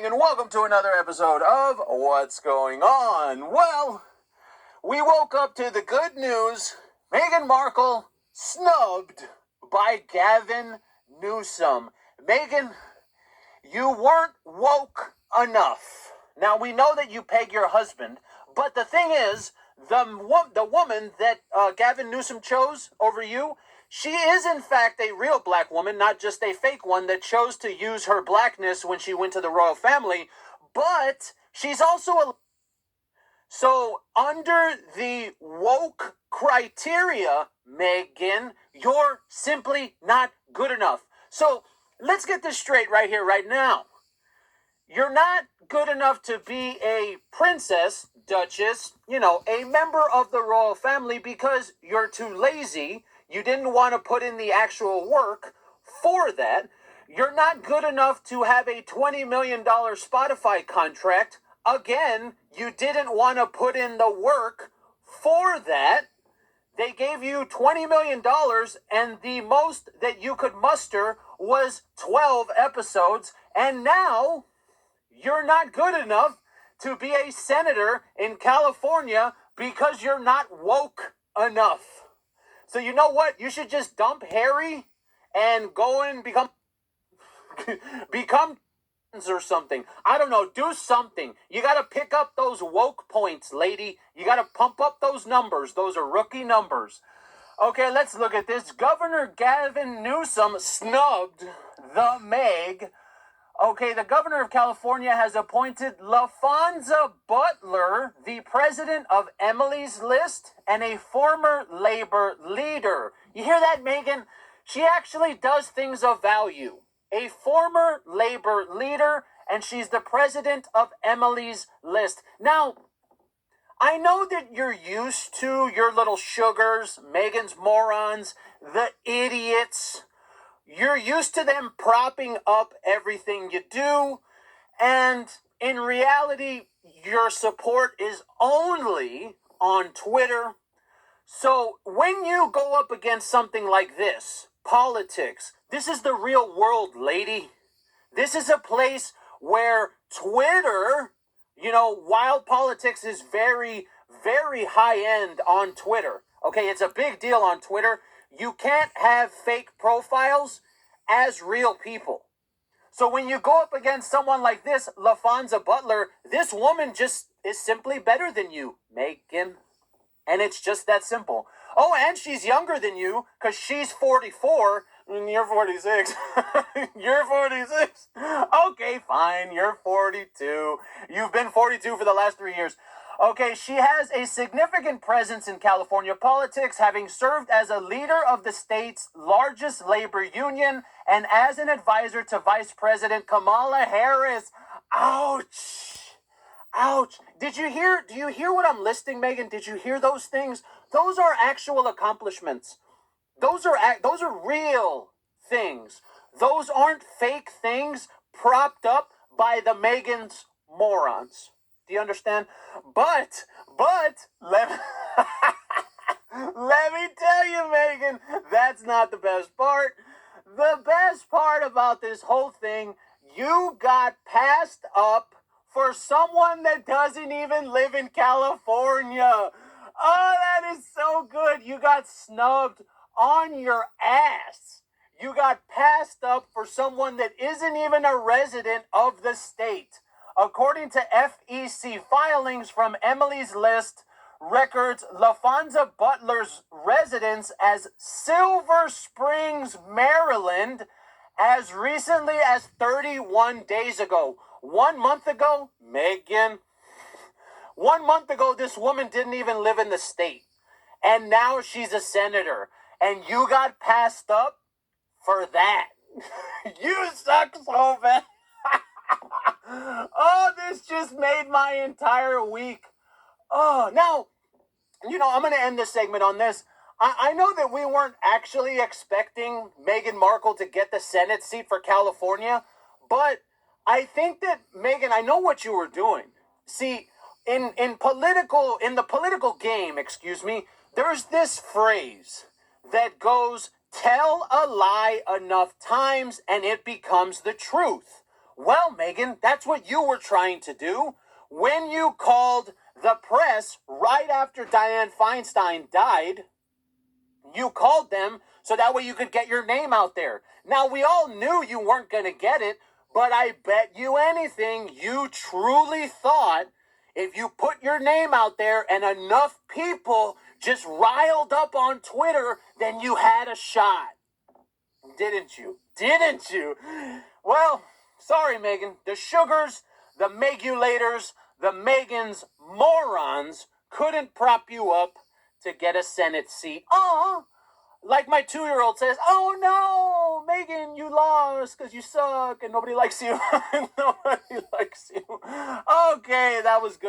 and welcome to another episode of What's Going On. Well, we woke up to the good news. Meghan Markle snubbed by Gavin Newsom. Meghan, you weren't woke enough. Now, we know that you peg your husband, but the thing is, the woman that Gavin Newsom chose over you, she is in fact a real black woman, not just a fake one that chose to use her blackness when she went to the royal family, but she's also a... So, under the woke criteria, Meghan, you're simply not good enough. So, let's get this straight right here, right now. You're not good enough to be a princess, duchess, a member of the royal family because you're too lazy. You didn't want to put in the actual work for that. You're not good enough to have a $20 million Spotify contract. Again, you didn't want to put in the work for that. They gave you $20 million, and the most that you could muster was 12 episodes. And now, you're not good enough to be a senator in California because you're not woke enough. So you know what? You should just dump Harry and go and become or something. I don't know. Do something. You got to pick up those woke points, lady. You got to pump up those numbers. Those are rookie numbers. Okay, let's look at this. Governor Gavin Newsom snubbed the Meg. Okay, the governor of California has appointed LaFonza Butler, the president of Emily's List, and a former labor leader. You hear that, Meghan? She actually does things of value. A former labor leader, and she's the president of Emily's List. Now, I know that you're used to your little sugars, Meghan's morons, the idiots. You're used to them propping up everything you do, and in reality, your support is only on Twitter. So when you go up against something like this, politics, this is the real world, lady. This is a place where Twitter, while politics is very, very high end on Twitter. Okay, it's a big deal on Twitter. You can't have fake profiles as real people. So when you go up against someone like this, LaFonza Butler, this woman just is simply better than you, Meghan. And it's just that simple. Oh, and she's younger than you because she's 44 and you're 46. You're 46. Okay, fine. You're 42. You've been 42 for the last 3 years. Okay, she has a significant presence in California politics, having served as a leader of the state's largest labor union and as an advisor to Vice President Kamala Harris. Ouch. Ouch. Do you hear what I'm listing, Meghan? Did you hear those things? Those are actual accomplishments. Those are real things. Those aren't fake things propped up by the Meghan's morons. Do you understand? But, let me tell you, Meghan, that's not the best part. The best part about this whole thing, you got passed up for someone that doesn't even live in California. Oh, that is so good. You got snubbed on your ass. You got passed up for someone that isn't even a resident of the state. According to FEC filings from Emily's List records, LaFonza Butler's residence as Silver Springs, Maryland, as recently as 31 days ago. 1 month ago, Meghan, 1 month ago, this woman didn't even live in the state. And now she's a senator. And you got passed up for that. You suck so bad. Oh, this just made my entire week. Oh, now, I'm going to end this segment on this. I know that we weren't actually expecting Meghan Markle to get the Senate seat for California, but I think that, Meghan, I know what you were doing. See, in the political game, there's this phrase that goes, tell a lie enough times and it becomes the truth. Well, Megan, that's what you were trying to do. When you called the press right after Dianne Feinstein died, you called them so that way you could get your name out there. Now, we all knew you weren't going to get it, but I bet you anything you truly thought if you put your name out there and enough people just riled up on Twitter, then you had a shot. Didn't you? Didn't you? Well, sorry, Megan. The sugars, the Megulators, the Megans, morons couldn't prop you up to get a Senate seat. Aw! Like my 2-year-old says, oh no, Megan, you lost because you suck and nobody likes you. Nobody likes you. Okay, that was good.